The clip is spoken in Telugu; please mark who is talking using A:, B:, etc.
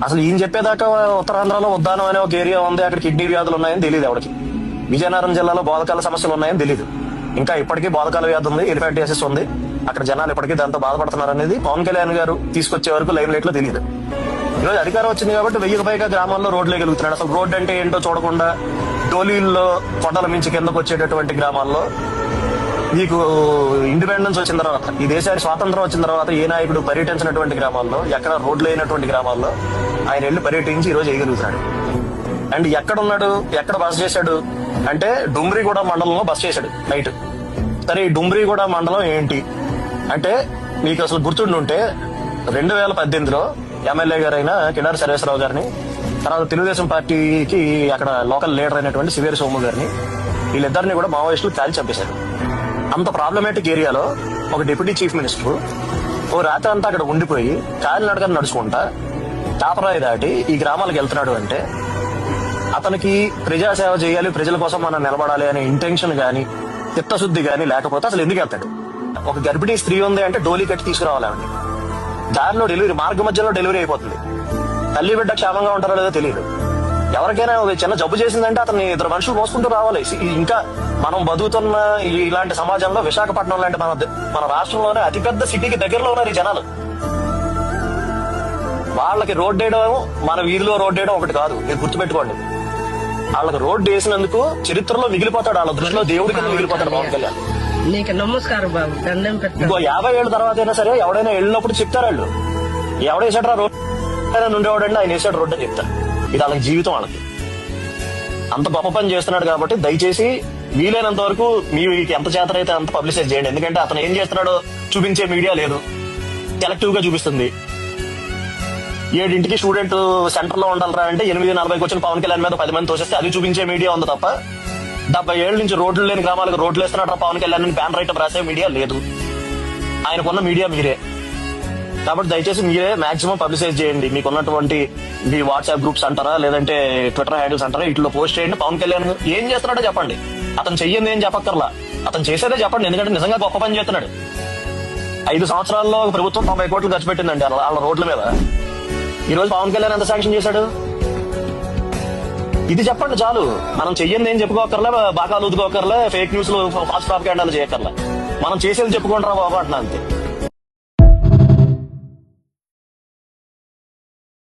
A: అసలు ఈయన చెప్పేదాకా ఉత్తరాంధ్రలో ఉద్దానం అనే ఒక ఏరియా ఉంది, అక్కడ కిడ్నీ వ్యాధులు ఉన్నాయని తెలియదు ఎవరికి. విజయనగరం జిల్లాలో బోధకాల సమస్యలు ఉన్నాయని తెలియదు. ఇంకా ఇప్పటికీ బోధకాల వ్యాధి ఉంది, ఎలిఫెంటియాసిస్ ఉంది, అక్కడ జనాలు ఇప్పటికీ దాంతో బాధపడుతున్నారు అనేది పవన్ కళ్యాణ్ గారు తీసుకొచ్చే వరకు లైవ్ లైట్ లో తెలియదు. ఈరోజు అధికారం వచ్చింది కాబట్టి 1000కి పైగా గ్రామాల్లో రోడ్లు వేయగలుగుతున్నాడు. అసలు రోడ్డు అంటే ఏంటో చూడకుండా డోలీల్లో కొండల మించి కిందకు వచ్చేటటువంటి గ్రామాల్లో మీకు ఇండిపెండెన్స్ వచ్చిన తర్వాత, ఈ దేశానికి స్వాతంత్రం వచ్చిన తర్వాత ఏ నాయకుడు పర్యటించినటువంటి గ్రామాల్లో, ఎక్కడ రోడ్లు అయినటువంటి గ్రామాల్లో ఆయన వెళ్ళి పర్యటించి ఈ రోజు వేయగలుగుతున్నాడు. అండ్ ఎక్కడున్నాడు, ఎక్కడ బస చేశాడు అంటే డుమ్రిగూడ మండలంలో బస చేశాడు నైట్. సరే ఈ డుమ్రిగూడ మండలం ఏంటి అంటే మీకు అసలు గుర్తుండుంటే 2018లో ఎమ్మెల్యే గారైన కిడారి సర్వేశ్వరరావు గారిని, తర్వాత తెలుగుదేశం పార్టీకి అక్కడ లోకల్ లీడర్ అయినటువంటి శివేరి సోము గారిని, వీళ్ళిద్దరిని కూడా మావోయిస్టులు కాల్చి చంపేశారు. అంత ప్రాబ్లమేటిక్ ఏరియాలో ఒక డిప్యూటీ చీఫ్ మినిస్టర్ ఓ రాత్రి అంతా అక్కడ ఉండిపోయి కాలినడకని నడుచుకుంటా చాపరాయి దాటి ఈ గ్రామాలకు వెళ్తున్నాడు అంటే అతనికి ప్రజాసేవ చేయాలి, ప్రజల కోసం మనం నిలబడాలి అనే ఇంటెన్షన్ గాని చిత్తశుద్ధి గాని లేకపోతే అసలు ఎందుకు వెళ్తాడు? ఒక గర్భిణీ స్త్రీ ఉంది అంటే డోలీ కట్టి తీసుకురావాలండి. దారిలో డెలివరీ, మార్గ మధ్యలో డెలివరీ అయిపోతుంది. తల్లి బిడ్డ క్షేమంగా ఉంటారో లేదో తెలియదు. ఎవరికైనా చిన్న జబ్బు చేసిందంటే అతన్ని 2 మనుషులు మోసుకుంటూ రావాలి. ఇంకా మనం బతుకుతున్న ఇలాంటి సమాజంలో విశాఖపట్నం లాంటి మన రాష్ట్రంలోనే అతిపెద్ద సిటీకి దగ్గరలో ఉన్నారు ఈ జనాలు. వాళ్ళకి రోడ్డు వేయడం, మన వీధిలో రోడ్డు వేయడం ఒకటి కాదు, మీరు గుర్తుపెట్టుకోండి. వాళ్ళకి రోడ్డు వేసినందుకు చరిత్రలో మిగిలిపోతాడు, వాళ్ళ దృష్టిలో దేవుడి కింద మిగిలిపోతాడు పవన్ కళ్యాణ్.
B: నీకు నమస్కారం బాబు, దండం పెట్టు.
A: ఇంకో 50 ఏళ్ళ తర్వాత అయినా సరే ఎవడైనా వెళ్ళినప్పుడు చెప్తారు వాళ్ళు, ఎవడేసాడు రోడ్డు ఉండేవాడండి, ఆయన వేసాడు రోడ్డు అని చెప్తారు. ఇది వాళ్ళకి జీవితం. వాళ్ళకి అంత గొప్ప పని చేస్తున్నాడు కాబట్టి దయచేసి వీలైనంత వరకు మీకు ఎంత చేతనైతే అంత పబ్లిసైజ్ చేయండి. ఎందుకంటే అతను ఏం చేస్తున్నాడో చూపించే మీడియా లేదు, సెలెక్టివ్ గా చూపిస్తుంది. 7ంటికి స్టూడెంట్ సెంటర్ లో ఉండాలరా అంటే 8:40కి వచ్చిన పవన్ కళ్యాణ్ మీద 10 మంది తోసేస్తే అది చూపించే మీడియా ఉంది తప్ప 70 ఏళ్ల నుంచి రోడ్లు లేని గ్రామాలకు రోడ్లు వేస్తున్నాడు పవన్ కళ్యాణ్ బ్యాన్ రైట్ రాసే మీడియా లేదు. ఆయనకున్న మీడియా మీరే. కాబట్టి దయచేసి మీరే మాక్సిమం పబ్లిసైజ్ చేయండి. మీకున్నటువంటి మీ వాట్సాప్ గ్రూప్స్ అంటారా, లేదంటే ట్విట్టర్ హ్యాండిల్స్ అంటారా, ఇట్లో పోస్ట్ చేయండి. పవన్ కళ్యాణ్ ఏం చేస్తున్నాడో చెప్పండి. అతను చెయ్యింది ఏం చెప్పక్కర్లా, అతను చేసేదే చెప్పండి. ఎందుకంటే నిజంగా గొప్ప పని చేస్తున్నాడు. 5 సంవత్సరాల్లో ప్రభుత్వం 90 కోట్లు ఖర్చు పెట్టిందండి వాళ్ళ రోడ్ల మీద. ఈ రోజు పవన్ కళ్యాణ్ ఎంత శాంక్షన్ చేశాడు? ఇది చెప్పండి చాలు. మనం చెయ్యింది ఏం చెప్పుకోకర్లే, బాగా ఊదుకోకర్లే, ఫేక్ న్యూస్ లో ఫాస్ట్ ప్రాపగాండాలు చేయక్కర్లే. మనం చేసేది చెప్పుకుంటారా బాబు అంటున్నా అంతే.